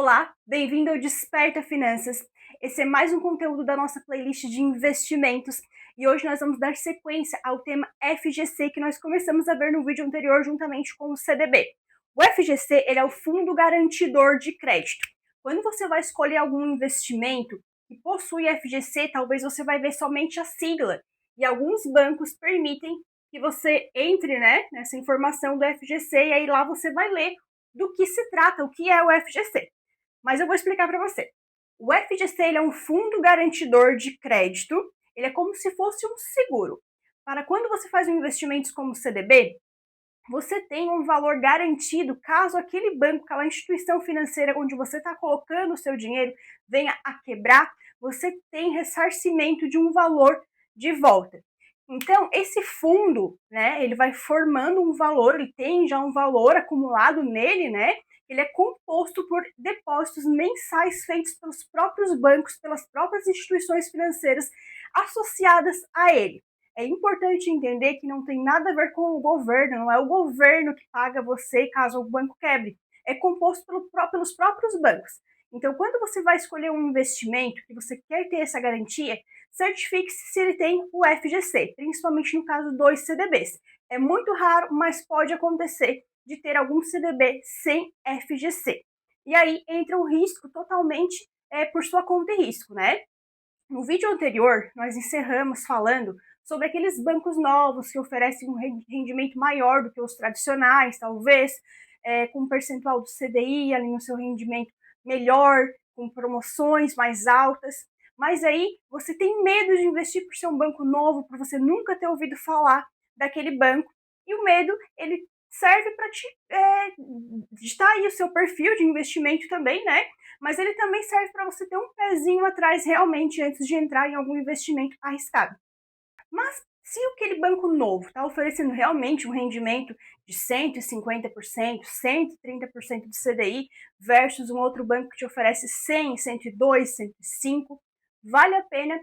Olá, bem-vindo ao Desperta Finanças. Esse é mais um conteúdo da nossa playlist de investimentos e hoje nós vamos dar sequência ao tema FGC que nós começamos a ver no vídeo anterior juntamente com o CDB. O FGC ele é o Fundo Garantidor de Crédito. Quando você vai escolher algum investimento que possui FGC, talvez você vai ver somente a sigla e alguns bancos permitem que você entre, nessa informação do FGC e aí lá você vai ler do que se trata, o que é o FGC. Mas eu vou explicar para você. O FGC ele é um fundo garantidor de crédito, ele é como se fosse um seguro. Para quando você faz investimentos como CDB, você tem um valor garantido caso aquele banco, aquela instituição financeira onde você está colocando o seu dinheiro venha a quebrar, você tem ressarcimento de um valor de volta. Então, esse fundo, ele vai formando um valor, ele tem já um valor acumulado nele, ele é composto por depósitos mensais feitos pelos próprios bancos, pelas próprias instituições financeiras associadas a ele. É importante entender que não tem nada a ver com o governo, não é o governo que paga você caso o banco quebre, é composto pelos próprios bancos. Então, quando você vai escolher um investimento que você quer ter essa garantia, certifique-se se ele tem o FGC, principalmente no caso dos CDBs. É muito raro, mas pode acontecer de ter algum CDB sem FGC. E aí entra um risco totalmente por sua conta e risco, No vídeo anterior, nós encerramos falando sobre aqueles bancos novos que oferecem um rendimento maior do que os tradicionais, talvez, com um percentual do CDI ali no seu rendimento melhor, com promoções mais altas. Mas aí você tem medo de investir por ser um banco novo, por você nunca ter ouvido falar daquele banco. E o medo, ele serve para te digitar aí o seu perfil de investimento também, Mas ele também serve para você ter um pezinho atrás realmente antes de entrar em algum investimento arriscado. Mas se aquele banco novo está oferecendo realmente um rendimento de 150%, 130% do CDI versus um outro banco que te oferece 100, 102, 105, vale a pena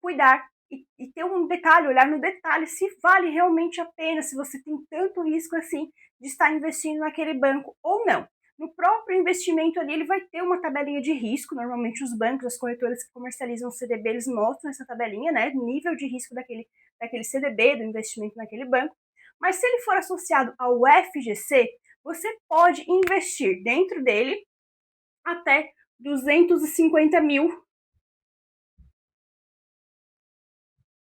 cuidar e ter um detalhe, olhar no detalhe se vale realmente a pena, se você tem tanto risco assim de estar investindo naquele banco ou não. No próprio investimento ali, ele vai ter uma tabelinha de risco, normalmente os bancos, as corretoras que comercializam o CDB, eles mostram essa tabelinha, nível de risco daquele CDB, do investimento naquele banco. Mas se ele for associado ao FGC, você pode investir dentro dele até 250 mil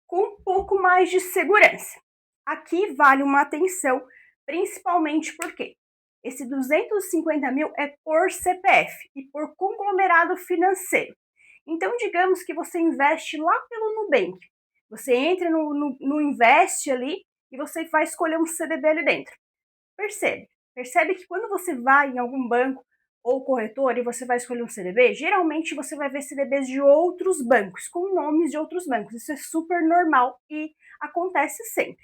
com um pouco mais de segurança. Aqui vale uma atenção, principalmente porque esse 250 mil é por CPF e por conglomerado financeiro. Então, digamos que você investe lá pelo Nubank. Você entra no Invest ali e você vai escolher um CDB ali dentro. Percebe que quando você vai em algum banco ou corretor e você vai escolher um CDB, geralmente você vai ver CDBs de outros bancos, com nomes de outros bancos. Isso é super normal e acontece sempre.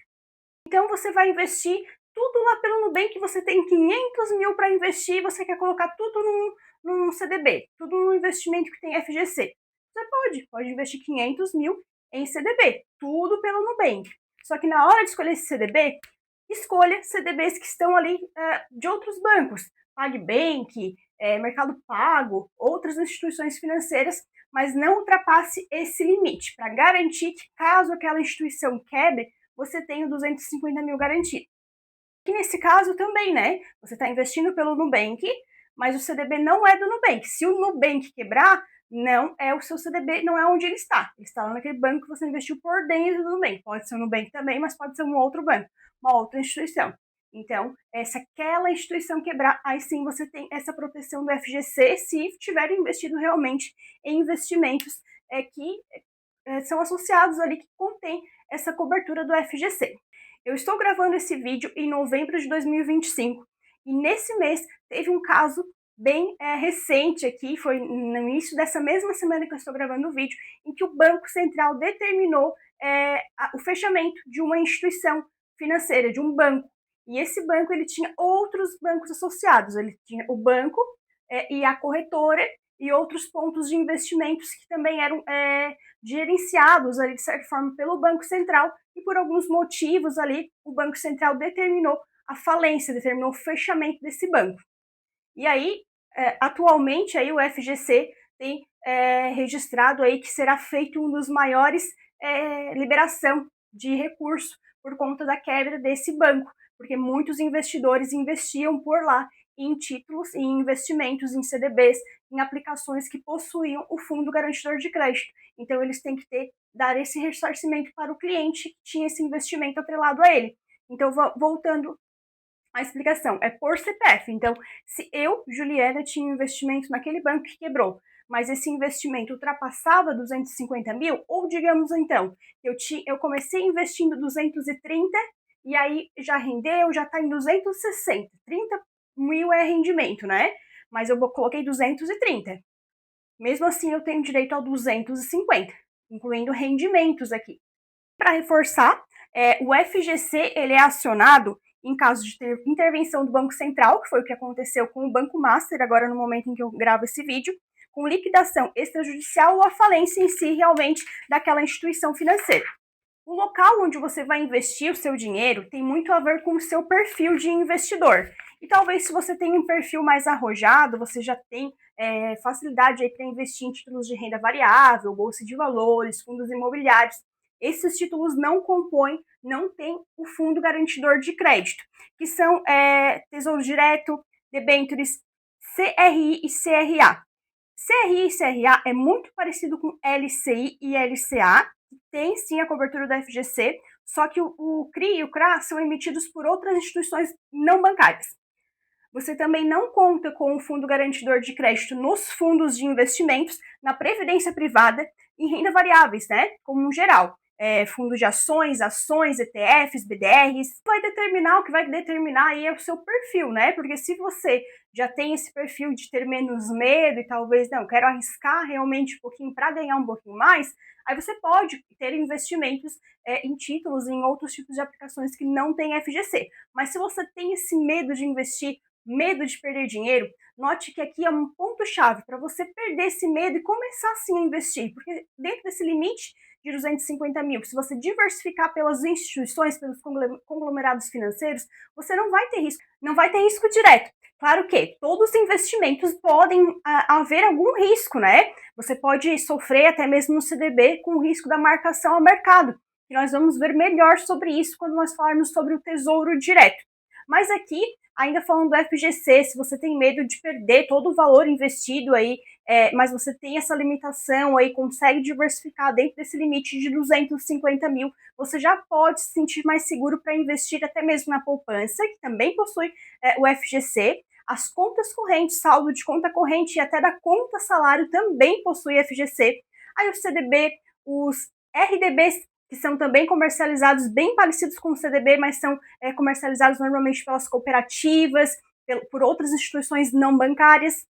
Então você vai investir tudo lá pelo Nubank, você tem 500 mil para investir, você quer colocar tudo num CDB, tudo num investimento que tem FGC. Você pode investir 500 mil em CDB, tudo pelo Nubank. Só que na hora de escolher esse CDB, escolha CDBs que estão ali de outros bancos, PagBank, Mercado Pago, outras instituições financeiras, mas não ultrapasse esse limite, para garantir que caso aquela instituição quebre, você tem o 250 mil garantido. Que nesse caso também, Você está investindo pelo Nubank, mas o CDB não é do Nubank. Se o Nubank quebrar, não é o seu CDB, não é onde ele está. Ele está lá naquele banco que você investiu por dentro do Nubank. Pode ser o Nubank também, mas pode ser um outro banco, uma outra instituição. Então, se aquela instituição quebrar, aí sim você tem essa proteção do FGC se tiver investido realmente em investimentos que são associados ali, que contém essa cobertura do FGC. Eu estou gravando esse vídeo em novembro de 2025 e nesse mês teve um caso bem recente aqui, foi no início dessa mesma semana que eu estou gravando o vídeo, em que o Banco Central determinou o fechamento de uma instituição financeira, de um banco. E esse banco ele tinha outros bancos associados, ele tinha o banco e a corretora e outros pontos de investimentos que também eram gerenciados ali, de certa forma, pelo Banco Central, e por alguns motivos ali, o Banco Central determinou a falência, determinou o fechamento desse banco. E aí, atualmente aí o FGC tem registrado aí que será feito um dos maiores liberação de recurso por conta da quebra desse banco, porque muitos investidores investiam por lá em títulos, em investimentos, em CDBs, em aplicações que possuíam o fundo garantidor de crédito. Então eles têm que dar esse ressarcimento para o cliente que tinha esse investimento atrelado a ele. Então, voltando à explicação, é por CPF. Então, se eu, Juliana, tinha um investimento naquele banco que quebrou, mas esse investimento ultrapassava 250 mil, ou digamos então, eu comecei investindo 230 e aí já rendeu, já está em 260. 30 mil é rendimento, né? Mas eu coloquei 230. Mesmo assim, eu tenho direito ao 250, incluindo rendimentos aqui. Para reforçar, o FGC ele é acionado em caso de ter intervenção do Banco Central, que foi o que aconteceu com o Banco Master, agora no momento em que eu gravo esse vídeo, com liquidação extrajudicial ou a falência em si realmente daquela instituição financeira. O local onde você vai investir o seu dinheiro tem muito a ver com o seu perfil de investidor. E talvez se você tem um perfil mais arrojado, você já tem facilidade para investir em títulos de renda variável, bolsa de valores, fundos imobiliários. Esses títulos não compõem, não tem o fundo garantidor de crédito, que são Tesouro Direto, debêntures, CRI e CRA. CRI e CRA é muito parecido com LCI e LCA, tem sim a cobertura da FGC, só que o CRI e o CRA são emitidos por outras instituições não bancárias. Você também não conta com o fundo garantidor de crédito nos fundos de investimentos, na previdência privada e renda variáveis, né? Como um geral. Fundo de ações, ETFs, BDRs, o que vai determinar aí é o seu perfil, né? Porque se você já tem esse perfil de ter menos medo e talvez, não, quero arriscar realmente um pouquinho para ganhar um pouquinho mais, aí você pode ter investimentos em títulos, em outros tipos de aplicações que não tem FGC. Mas se você tem esse medo de investir, medo de perder dinheiro, note que aqui é um ponto-chave para você perder esse medo e começar sim a investir, porque dentro desse limite de 250 mil, se você diversificar pelas instituições, pelos conglomerados financeiros, você não vai ter risco, não vai ter risco direto. Claro que todos os investimentos podem haver algum risco, né? Você pode sofrer até mesmo no CDB com o risco da marcação ao mercado, e nós vamos ver melhor sobre isso quando nós falarmos sobre o Tesouro Direto. Mas aqui, ainda falando do FGC, se você tem medo de perder todo o valor investido aí, mas você tem essa limitação aí, consegue diversificar dentro desse limite de 250 mil, você já pode se sentir mais seguro para investir até mesmo na poupança, que também possui o FGC. As contas correntes, saldo de conta corrente e até da conta salário também possui FGC. Aí o CDB, os RDBs, que são também comercializados, bem parecidos com o CDB, mas são comercializados normalmente pelas cooperativas, por outras instituições não bancárias.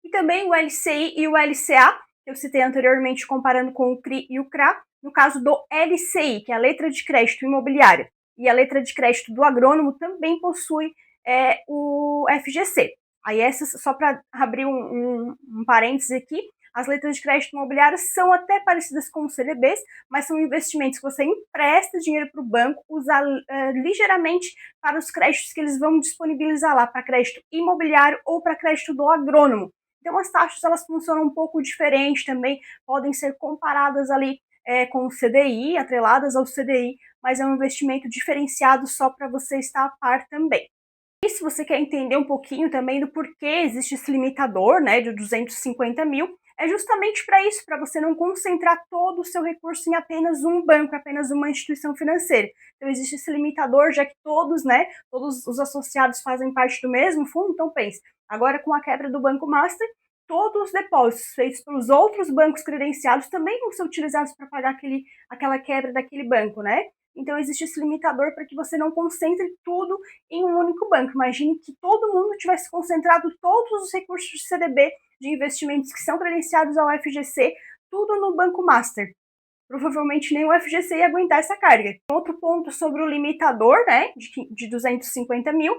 E também o LCI e o LCA, que eu citei anteriormente, comparando com o CRI e o CRA. No caso do LCI, que é a letra de crédito imobiliária, e a letra de crédito do agrônomo, também possui o FGC. Aí essas, só para abrir um parênteses aqui, as letras de crédito imobiliário são até parecidas com os CDBs, mas são investimentos que você empresta dinheiro para o banco, usa ligeiramente para os créditos que eles vão disponibilizar lá, para crédito imobiliário ou para crédito do agrônomo. Então as taxas elas funcionam um pouco diferente também, podem ser comparadas ali com o CDI, atreladas ao CDI, mas é um investimento diferenciado só para você estar a par também. E se você quer entender um pouquinho também do porquê existe esse limitador, né, de 250 mil, é justamente para isso, para você não concentrar todo o seu recurso em apenas um banco, apenas uma instituição financeira. Então existe esse limitador, já que todos, né, todos os associados fazem parte do mesmo fundo, então pense, agora com a quebra do Banco Master, todos os depósitos feitos pelos outros bancos credenciados também vão ser utilizados para pagar aquela quebra daquele banco, né? Então existe esse limitador para que você não concentre tudo em um único banco. Imagine que todo mundo tivesse concentrado todos os recursos de CDB, de investimentos que são credenciados ao FGC, tudo no Banco Master. Provavelmente nem o FGC ia aguentar essa carga. Outro ponto sobre o limitador, né, de 250 mil,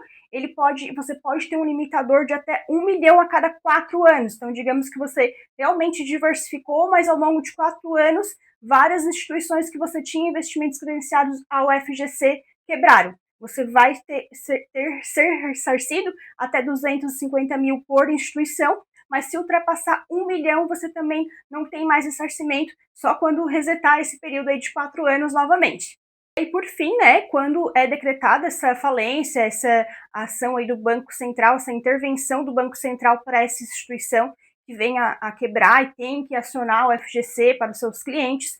você pode ter um limitador de até 1 milhão a cada 4 anos. Então, digamos que você realmente diversificou, mas ao longo de 4 anos, várias instituições que você tinha investimentos credenciados ao FGC quebraram. você vai ser ressarcido até 250 mil por instituição, mas se ultrapassar 1 milhão, você também não tem mais ressarcimento, só quando resetar esse período aí de 4 anos novamente. E por fim, né, quando é decretada essa falência, essa ação aí do Banco Central, essa intervenção do Banco Central para essa instituição que vem a quebrar e tem que acionar o FGC para os seus clientes,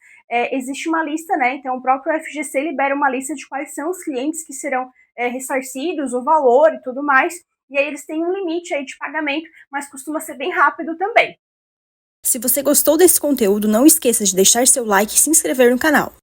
existe uma lista, né, então o próprio FGC libera uma lista de quais são os clientes que serão ressarcidos, o valor e tudo mais, e aí eles têm um limite aí de pagamento, mas costuma ser bem rápido também. Se você gostou desse conteúdo, não esqueça de deixar seu like e se inscrever no canal.